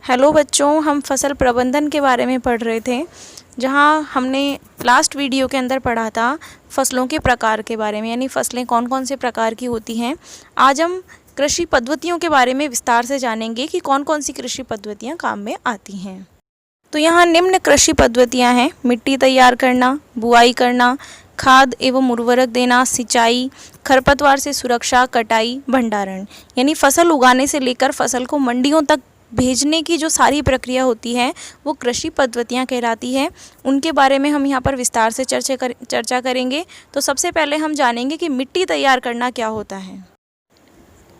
Hello बच्चों, हम फसल प्रबंधन के बारे में पढ़ रहे थे, जहां हमने लास्ट वीडियो के अंदर पढ़ा था फसलों के प्रकार के बारे में, यानी फसलें कौन कौन से प्रकार की होती हैं। आज हम कृषि पद्धतियों के बारे में विस्तार से जानेंगे कि कौन कौन सी कृषि पद्धतियां काम में आती हैं। तो यहाँ निम्न कृषि पद्धतियाँ हैं: मिट्टी तैयार करना, बुआई करना, खाद एवं उर्वरक देना, सिंचाई, खरपतवार से सुरक्षा, कटाई, भंडारण। यानी फसल उगाने से लेकर फसल को मंडियों तक भेजने की जो सारी प्रक्रिया होती है वो कृषि पद्धतियाँ कहलाती है। उनके बारे में हम यहाँ पर विस्तार से चर्चा करेंगे। तो सबसे पहले हम जानेंगे कि मिट्टी तैयार करना क्या होता है।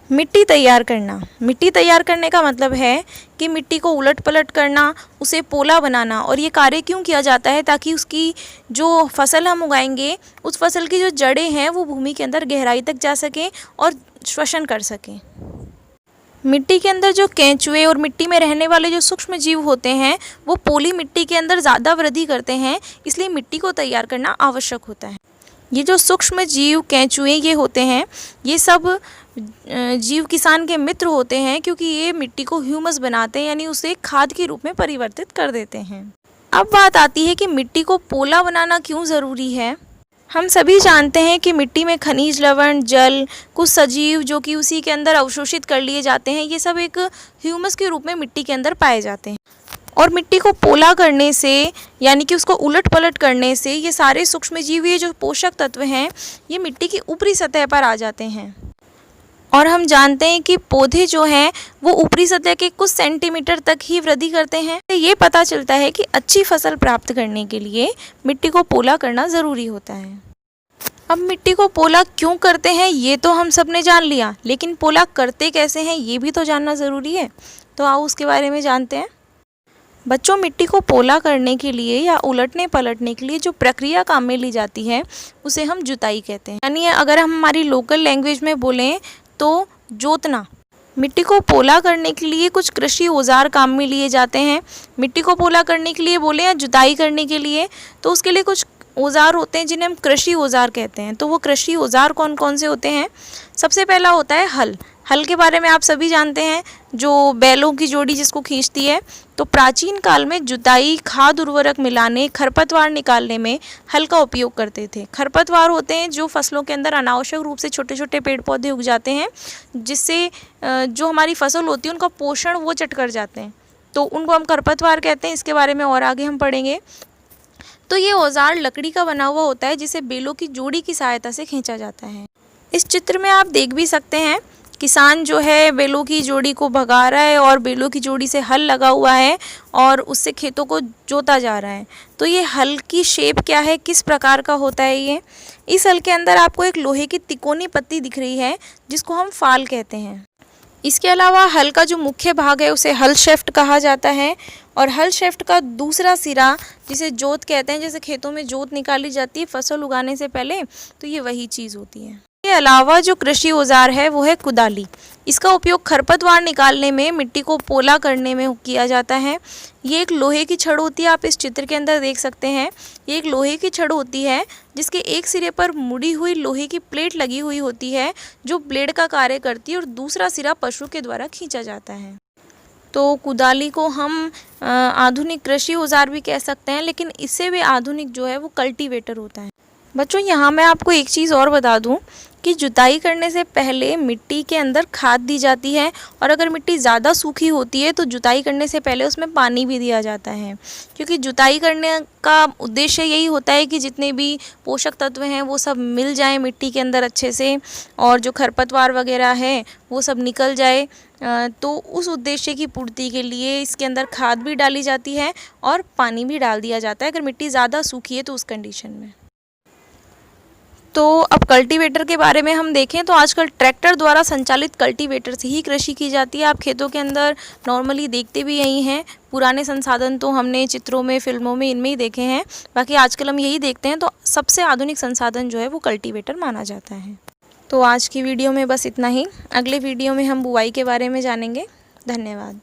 मिट्टी तैयार करने का मतलब है कि मिट्टी को उलट पलट करना, उसे पोला बनाना। और ये कार्य क्यों किया जाता है? ताकि उसकी जो फसल हम उगाएंगे उस फसल की जो जड़ें हैं वो भूमि के अंदर गहराई तक जा सकें और श्वसन कर सकें। मिट्टी के अंदर जो केंचुए और मिट्टी में रहने वाले जो सूक्ष्म जीव होते हैं वो पोली मिट्टी के अंदर ज़्यादा वृद्धि करते हैं, इसलिए मिट्टी को तैयार करना आवश्यक होता है। ये जो सूक्ष्म जीव केंचुए ये होते हैं, ये सब जीव किसान के मित्र होते हैं, क्योंकि ये मिट्टी को ह्यूमस बनाते हैं, यानी उसे खाद के रूप में परिवर्तित कर देते हैं। अब बात आती है कि मिट्टी को पोला बनाना क्यों ज़रूरी है। हम सभी जानते हैं कि मिट्टी में खनिज लवण, जल, कुछ सजीव जो कि उसी के अंदर अवशोषित कर लिए जाते हैं, ये सब एक ह्यूमस के रूप में मिट्टी के अंदर पाए जाते हैं। और मिट्टी को पोला करने से, यानी कि उसको उलट पलट करने से, ये सारे सूक्ष्मजीव, ये जो पोषक तत्व हैं, ये मिट्टी की ऊपरी सतह पर आ जाते हैं। और हम जानते हैं कि पौधे जो हैं वो ऊपरी सतह के कुछ सेंटीमीटर तक ही वृद्धि करते हैं। तो ये पता चलता है कि अच्छी फसल प्राप्त करने के लिए मिट्टी को पोला करना ज़रूरी होता है। अब मिट्टी को पोला क्यों करते हैं ये तो हम सब ने जान लिया, लेकिन पोला करते कैसे हैं ये भी तो जानना ज़रूरी है। तो आओ उसके बारे में जानते हैं। बच्चों, मिट्टी को पोला करने के लिए या उलटने पलटने के लिए जो प्रक्रिया काम में ली जाती है उसे हम जुताई कहते हैं। यानी अगर हम हमारी लोकल लैंग्वेज में बोलें तो जोतना। मिट्टी को पोला करने के लिए कुछ कृषि औजार काम में लिए जाते हैं। मिट्टी को पोला करने के लिए बोले या जुताई करने के लिए, तो उसके लिए कुछ औजार होते हैं जिन्हें हम कृषि औजार कहते हैं। तो वो कृषि औजार कौन कौन से होते हैं? सबसे पहला होता है हल। हल के बारे में आप सभी जानते हैं, जो बैलों की जोड़ी जिसको खींचती है। तो प्राचीन काल में जुताई, खाद उर्वरक मिलाने, खरपतवार निकालने में हल का उपयोग करते थे। खरपतवार होते हैं जो फसलों के अंदर अनावश्यक रूप से छोटे छोटे पेड़ पौधे उग जाते हैं, जिससे जो हमारी फसल होती है उनका पोषण वो चट कर जाते हैं, तो उनको हम खरपतवार कहते हैं। इसके बारे में और आगे हम पढ़ेंगे। तो ये औजार लकड़ी का बना हुआ होता है, जिसे बेलों की जोड़ी की सहायता से खींचा जाता है। इस चित्र में आप देख भी सकते हैं, किसान जो है बेलों की जोड़ी को भगा रहा है और बेलों की जोड़ी से हल लगा हुआ है और उससे खेतों को जोता जा रहा है। तो ये हल की शेप क्या है, किस प्रकार का होता है ये? इस हल के अंदर आपको एक लोहे की तिकोनी पत्ती दिख रही है, जिसको हम फाल कहते हैं। इसके अलावा हल का जो मुख्य भाग है उसे हल शेफ्ट कहा जाता है, और हल शेफ्ट का दूसरा सिरा जिसे जोत कहते हैं, जैसे खेतों में जोत निकाली जाती है फसल उगाने से पहले, तो ये वही चीज़ होती है। इसके अलावा जो कृषि औजार है वो है कुदाली। इसका उपयोग खरपतवार निकालने में, मिट्टी को पोला करने में किया जाता है। ये एक लोहे की छड़ होती है, आप इस चित्र के अंदर देख सकते हैं। ये एक लोहे की छड़ होती है जिसके एक सिरे पर मुड़ी हुई लोहे की प्लेट लगी हुई होती है, जो ब्लेड का कार्य करती है, और दूसरा सिरा पशु के द्वारा खींचा जाता है। तो कुदाली को हम आधुनिक कृषि औजार भी कह सकते हैं, लेकिन इससे भी आधुनिक जो है वो कल्टीवेटर होता है। बच्चों, यहाँ मैं आपको एक चीज़ और बता दूँ कि जुताई करने से पहले मिट्टी के अंदर खाद दी जाती है, और अगर मिट्टी ज़्यादा सूखी होती है तो जुताई करने से पहले उसमें पानी भी दिया जाता है, क्योंकि जुताई करने का उद्देश्य यही होता है कि जितने भी पोषक तत्व हैं वो सब मिल जाएं मिट्टी के अंदर अच्छे से, और जो खरपतवार वगैरह है वो सब निकल जाए। तो उस उद्देश्य की पूर्ति के लिए इसके अंदर खाद भी डाली जाती है और पानी भी डाल दिया जाता है, अगर मिट्टी ज़्यादा सूखी है तो उस कंडीशन में। तो अब कल्टीवेटर के बारे में हम देखें तो आजकल ट्रैक्टर द्वारा संचालित कल्टीवेटर से ही कृषि की जाती है। आप खेतों के अंदर नॉर्मली देखते भी यही हैं। पुराने संसाधन तो हमने चित्रों में, फिल्मों में, इनमें ही देखे हैं, बाकी आजकल हम यही देखते हैं। तो सबसे आधुनिक संसाधन जो है वो कल्टीवेटर माना जाता है। तो आज की वीडियो में बस इतना ही। अगले वीडियो में हम बुआई के बारे में जानेंगे। धन्यवाद।